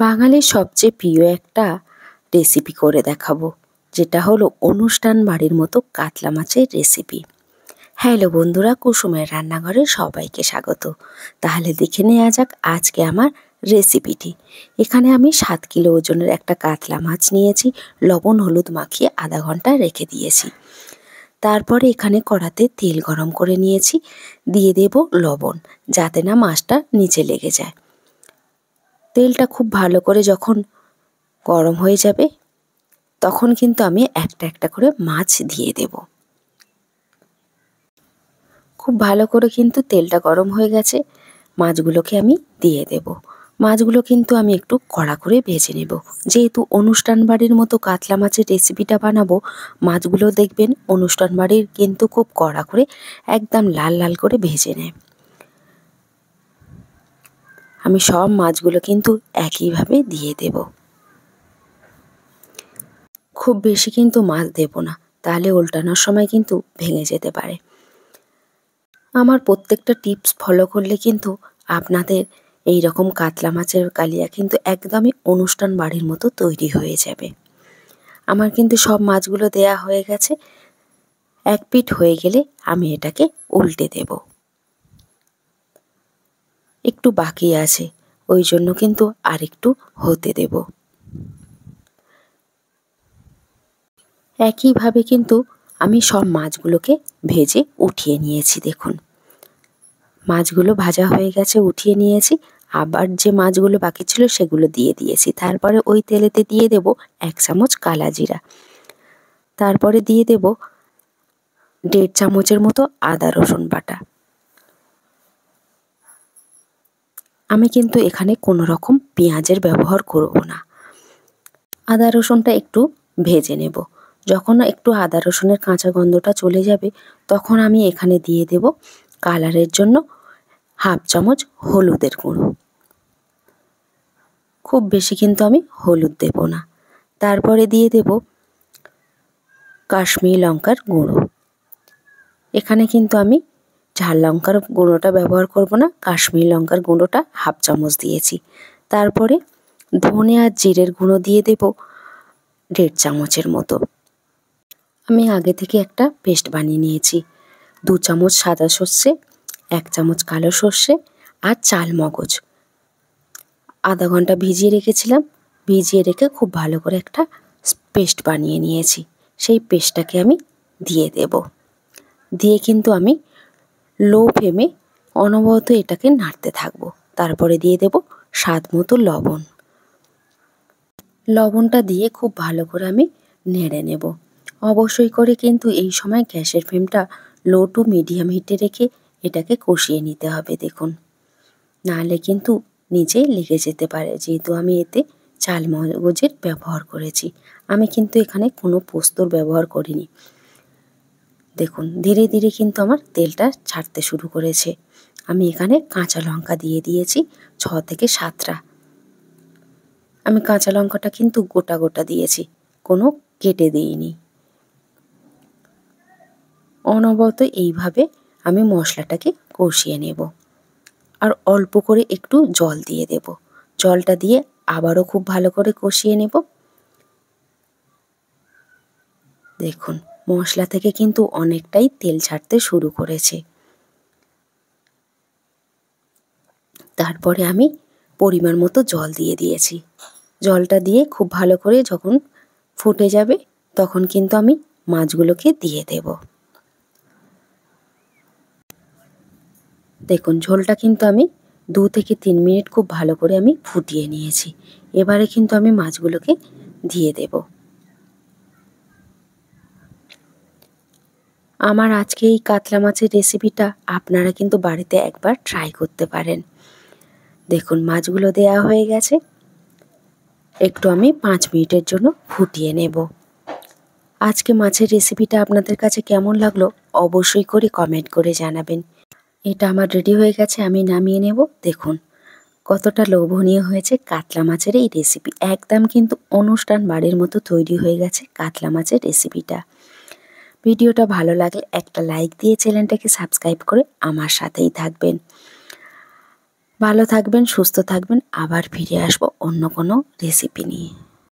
বাঙালির সবচেয়ে প্রিয় একটা রেসিপি করে দেখাবো, যেটা হলো অনুষ্ঠান বাড়ির মতো কাতলা মাছের রেসিপি। হ্যালো বন্ধুরা, কুসুমের রান্নাঘরে সবাইকে স্বাগত। তাহলে দেখে নেওয়া যাক আজকে আমার রেসিপিটি। এখানে আমি 7 কিলো ওজনের একটা কাতলা মাছ নিয়েছি, লবণ হলুদ মাখিয়ে আধা ঘন্টা রেখে দিয়েছি। তারপরে এখানে কড়াতে তেল গরম করে নিয়েছি, দিয়ে দেব লবণ, যাতে না মাছটা নিচে লেগে যায়। তেলটা খুব ভালো করে যখন গরম হয়ে যাবে, তখন কিন্তু আমি একটা একটা করে মাছ দিয়ে দেব। খুব ভালো করে কিন্তু তেলটা গরম হয়ে গেছে, মাছগুলোকে আমি দিয়ে দেব। মাছগুলো কিন্তু আমি একটু কড়া করে ভেজে নেব। যেহেতু অনুষ্ঠান বাড়ির মতো কাতলা মাছের রেসিপিটা বানাবো, মাছগুলো দেখবেন অনুষ্ঠান বাড়ির কিন্তু খুব কড়া করে একদম লাল লাল করে ভেজে নেয়। আমি সব মাছগুলো কিন্তু একইভাবে দিয়ে দেব। খুব বেশি কিন্তু মাছ দেব না, তাহলে উল্টানোর সময় কিন্তু ভেঙে যেতে পারে। আমার প্রত্যেকটা টিপস ফলো করলে কিন্তু আপনাদের এই রকম কাতলা মাছের কালিয়া কিন্তু একদমই অনুষ্ঠান বাড়ির মতো তৈরি হয়ে যাবে। আমার কিন্তু সব মাছগুলো দেয়া হয়ে গেছে। এক পিঠ হয়ে গেলে আমি এটাকে উল্টে দেব। একটু বাকি আছে, ওই জন্য কিন্তু আরেকটু হতে দেব। একইভাবে কিন্তু আমি সব মাছগুলোকে ভেজে উঠিয়ে নিয়েছি। দেখুন, মাছগুলো ভাজা হয়ে গেছে, উঠিয়ে নিয়েছি। আবার যে মাছগুলো বাকি ছিল সেগুলো দিয়ে দিয়েছি। তারপরে ওই তেলেতে দিয়ে দেব 1 চামচ কালা জিরা। তারপরে দিয়ে দেব 1.5 চামচের মতো আদা রসুন বাটা। আমি কিন্তু এখানে কোনো রকম পেঁয়াজের ব্যবহার করব না। আদা রসুনটা একটু ভেজে নেব। যখন একটু আদা রসুনের কাঁচা গন্ধটা চলে যাবে, তখন আমি এখানে দিয়ে দেব কালারের জন্য 1/2 চামচ হলুদের গুঁড়ো। খুব বেশি কিন্তু আমি হলুদ দেব না। তারপরে দিয়ে দেব কাশ্মীরি লঙ্কার গুঁড়ো। এখানে কিন্তু আমি ঝাল লঙ্কার গুঁড়োটা ব্যবহার করব না, কাশ্মীরি লঙ্কার গুঁড়োটা 1/2 চামচ দিয়েছি। তারপরে ধনে আর জিরের গুঁড়ো দিয়ে দেব 1.5 চামচের মতো। আমি আগে থেকে একটা পেস্ট বানিয়ে নিয়েছি। 2 চামচ সাদা সর্ষে, 1 চামচ কালো সর্ষে আর চাল মগজ আধা ঘন্টা ভিজিয়ে রেখেছিলাম। ভিজিয়ে রেখে খুব ভালো করে একটা পেস্ট বানিয়ে নিয়েছি। সেই পেস্টটাকে আমি দিয়ে দেব। দিয়ে কিন্তু আমি লো ফ্লেমে অনবরত এটাকে নাড়তে থাকবো। তারপরে দিয়ে দেব স্বাদ মতো লবণ। লবণটা দিয়ে খুব ভালো করে আমি নেড়ে নেব। অবশ্যই করে কিন্তু এই সময় গ্যাসের ফ্লেমটা লো টু মিডিয়াম হিটে রেখে এটাকে কষিয়ে নিতে হবে। দেখুন, নাহলে কিন্তু নিচে লেগে যেতে পারে, যেহেতু আমি এতে চাল মগজের ব্যবহার করেছি। আমি কিন্তু এখানে কোনো পোস্তর ব্যবহার করিনি। দেখুন, ধীরে ধীরে কিন্তু আমার তেলটা ছাড়তে শুরু করেছে। আমি এখানে কাঁচা লঙ্কা দিয়ে দিয়েছি 6 থেকে 7টা। আমি কাঁচা লঙ্কাটা কিন্তু গোটা গোটা দিয়েছি, কোনো কেটে দিইনি। অনবরত এইভাবে আমি মশলাটাকে কষিয়ে নেব। আর অল্প করে একটু জল দিয়ে দেব। জলটা দিয়ে আবারও খুব ভালো করে কষিয়ে নেব। দেখুন, মশলা থেকে কিন্তু অনেকটাই তেল ছাড়তে শুরু করেছে। তারপরে আমি পরিমাণ মতো জল দিয়ে দিয়েছি। জলটা দিয়ে খুব ভালো করে যখন ফুটে যাবে, তখন কিন্তু আমি মাছগুলোকে দিয়ে দেব। দেখুন, ঝোলটা কিন্তু আমি 2 থেকে 3 মিনিট খুব ভালো করে আমি ফুটিয়ে নিয়েছি। এবারে কিন্তু আমি মাছগুলোকে দিয়ে দেব। আমার আজকে এই কাতলা মাছের রেসিপিটা আপনারা কিন্তু বাড়িতে একবার ট্রাই করতে পারেন। দেখুন, মাছগুলো দেয়া হয়ে গেছে। একটু আমি 5 মিনিটের জন্য ফুটিয়ে নেব। আজকে মাছের রেসিপিটা আপনাদের কাছে কেমন লাগলো অবশ্যই করে কমেন্ট করে জানাবেন। এটা আমার রেডি হয়ে গেছে, আমি নামিয়ে নেব। দেখুন কতটা লোভনীয় হয়েছে কাতলা মাছের এই রেসিপি। একদম কিন্তু অনুষ্ঠান বাড়ির মতো তৈরি হয়ে গেছে কাতলা মাছের রেসিপিটা। ভিডিওটা ভালো লাগলে একটা লাইক দিয়ে চ্যানেলটাকে সাবস্ক্রাইব করে আমার সাথেই থাকবেন। ভালো থাকবেন, সুস্থ থাকবেন, আবার ফিরে আসবো অন্য কোনো রেসিপি নিয়ে।